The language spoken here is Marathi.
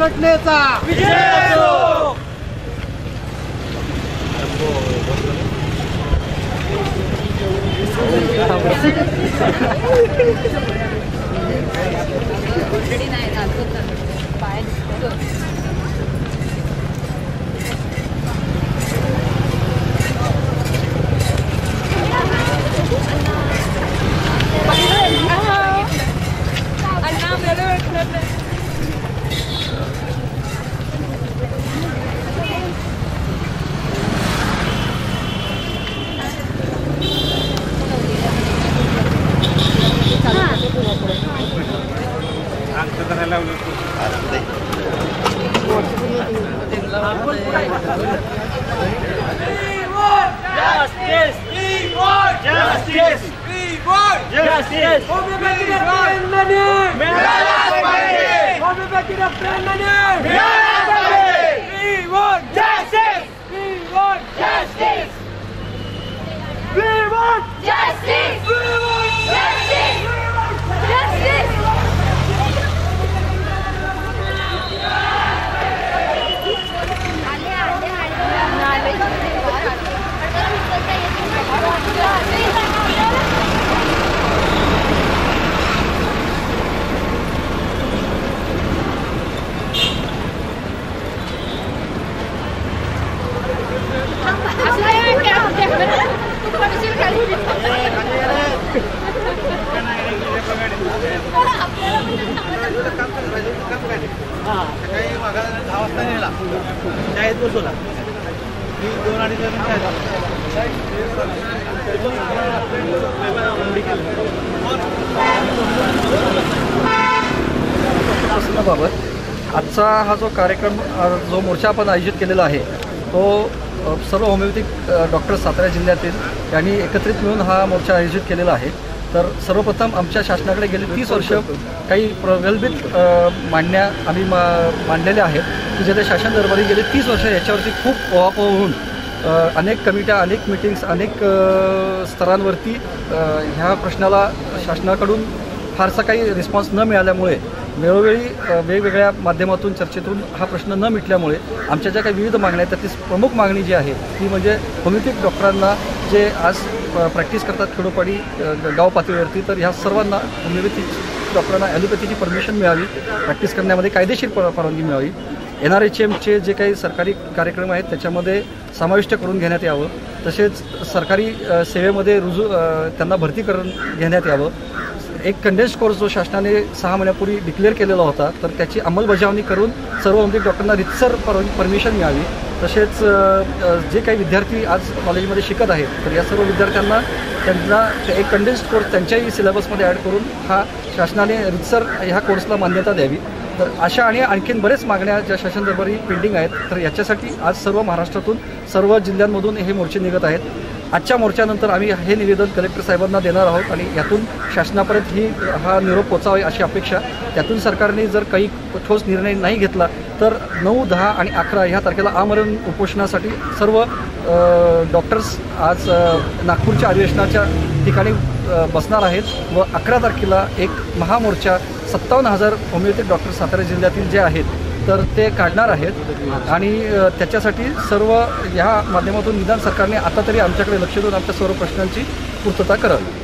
घटनेचा विजय असो। बाबत आजचा हा जो कार्यक्रम जो मोर्चा आपण आयोजित केलेला आहे तो सर्व होमिओपॅथिक डॉक्टर सातारा जिल्ह्यातील यांनी एकत्रित मिळून हा मोर्चा आयोजित केलेला आहे। तर सर्वप्रथम आमच्या शासनाकडे गेली 30 वर्ष काही प्रगल्भित मांडण्या आम्ही मांडलेल्या आहेत की ज्याच्या शासन दरबारी गेली 30 वर्ष याच्यावरती खूप उहापोह होऊन अनेक कमिट्या, अनेक मीटिंग्स, अनेक स्तरांवरती ह्या प्रश्नाला शासनाकडून फारसा काही रिस्पॉन्स न मिळाल्यामुळे वेळोवेळी वेगवेगळ्या माध्यमातून चर्चेतून हा प्रश्न न मिटल्यामुळे आमच्या ज्या काही विविध मागण्या आहेत त्यातली प्रमुख मागणी जी आहे ती म्हणजे होमिओपॅथिक डॉक्टरांना जे आज प्रॅक्टिस करतात खेडोपाडी गाव पातळीवरती, तर ह्या सर्वांना होमिओपॅथिक डॉक्टरांना ॲलोपॅथीची परमिशन मिळावी, प्रॅक्टिस करण्यामध्ये कायदेशीर परवानगी मिळावी, NRHMचे जे काही सरकारी कार्यक्रम आहेत त्याच्यामध्ये समाविष्ट करून घेण्यात यावं, तसेच सरकारी सेवेमध्ये त्यांना भरती करून घेण्यात यावं। एक कंडेन्स्ड कोर्स जो शासनाने 6 महिन्यापूर्वी डिक्लेअर केलेला होता तर त्याची अंमलबजावणी करून सर्व होमिओपॅथिक डॉक्टरांना रितसर परमिशन मिळावी। तसेच जे काही विद्यार्थी आज कॉलेजमध्ये शिकत आहेत तर या सर्व विद्यार्थ्यांना त्यांना एक कंडेन्स्ड कोर्स त्यांच्याही सिलेबसमध्ये ॲड करून हा शासनाने रितसर ह्या कोर्सला मान्यता द्यावी। तर अशा आणि आणखीन बरेच मागण्या ज्या शासन दरबारी पेंडिंग आहेत तर याच्यासाठी आज सर्व महाराष्ट्रातून सर्व जिल्ह्यांमधून हे मोर्चे निघत आहेत। आजच्या मोर्चानंतर आम्ही हे निवेदन कलेक्टर साहेबांना देणार आहोत आणि यातून शासनापर्यंत हा निरोप पोचावा अशी अपेक्षा। त्यातून सरकारने जर काही ठोस निर्णय नाही घेतला तर 9, 10 आणि 11 ह्या तारखेला आमरण उपोषणासाठी सर्व डॉक्टर्स आज नागपूरच्या अधिवेशनाच्या ठिकाणी बसणार आहेत व 11 तारखेला एक महामोर्चा 57,000 होमिओपॅथिक डॉक्टर सातारा जिल्ह्यातील जे आहेत तर ते काढणार आहेत आणि त्याच्यासाठी सर्व ह्या माध्यमातून निदान सरकारने आता तरी आमच्याकडे लक्ष देऊन आमच्या सर्व प्रश्नांची पूर्तता करावी।